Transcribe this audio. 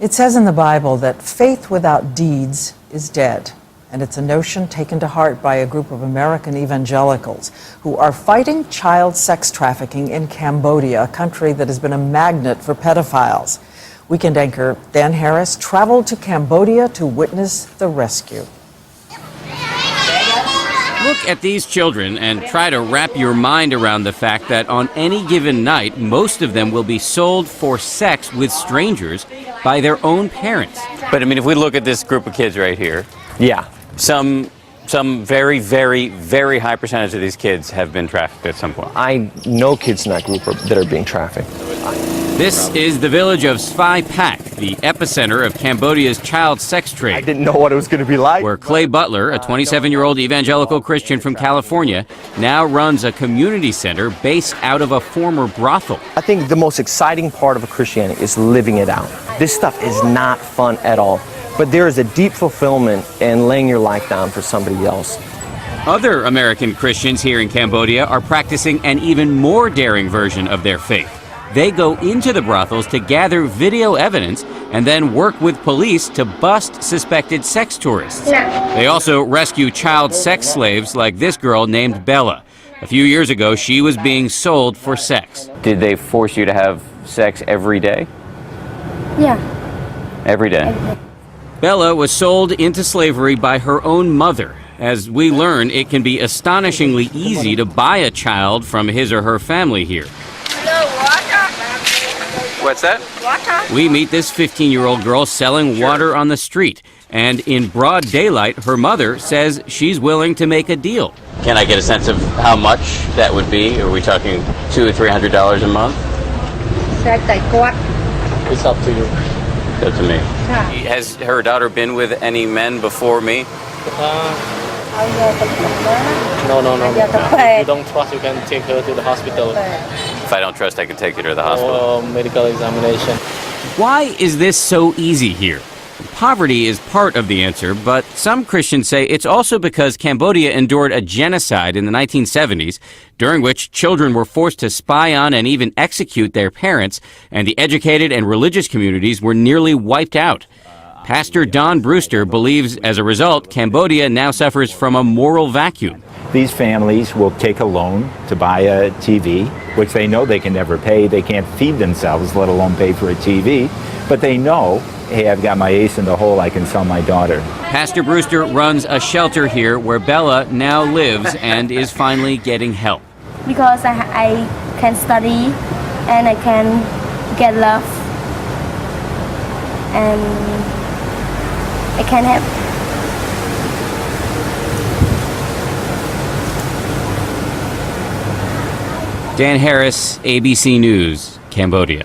It says in the Bible that faith without deeds is dead, and it's a notion taken to heart by a group of American evangelicals who are fighting child sex trafficking in Cambodia, a country that has been a magnet for pedophiles. Weekend anchor Dan Harris traveled to Cambodia to witness the rescue. Look at these children and try to wrap your mind around the fact that on any given night, most of them will be sold for sex with strangers by their own parents. But I mean, if we look at this group of kids right here, yeah, some very, very, very high percentage of these kids have been trafficked at some point. I know kids in that group that are being trafficked. This is the village of Svai Pak, the epicenter of Cambodia's child sex trade. I didn't know what it was going to be like. Where Clay Butler, a 27-year-old evangelical Christian from California, now runs a community center based out of a former brothel. I think the most exciting part of Christianity is living it out. This stuff is not fun at all, but there is a deep fulfillment in laying your life down for somebody else. Other American Christians here in Cambodia are practicing an even more daring version of their faith. They go into the brothels to gather video evidence and then work with police to bust suspected sex tourists. They also rescue child sex slaves like this girl named Bella. A few years ago, she was being sold for sex. Did they force you to have sex every day? Yeah. Every day? Bella was sold into slavery by her own mother. As we learn, it can be astonishingly easy to buy a child from his or her family here. What's that? Water. We meet this 15-year-old girl selling water on the street. And in broad daylight, her mother says she's willing to make a deal. Can I get a sense of how much that would be? Are we talking $200 or $300 a month? It's up to you. Up to me. Has her daughter been with any men before me? No. If you don't trust, you can take her to the hospital. If I don't trust, I can take her to the hospital. Or medical examination. Why is this so easy here? Poverty is part of the answer, but some Christians say it's also because Cambodia endured a genocide in the 1970s, during which children were forced to spy on and even execute their parents, and the educated and religious communities were nearly wiped out. Pastor Don Brewster believes, as a result, Cambodia now suffers from a moral vacuum. These families will take a loan to buy a TV, which they know they can never pay. They can't feed themselves, let alone pay for a TV. But they know, hey, I've got my ace in the hole, I can sell my daughter. Pastor Brewster runs a shelter here where Bella now lives and is finally getting help. Because I can study and I can get love and I can help. Dan Harris, ABC News, Cambodia.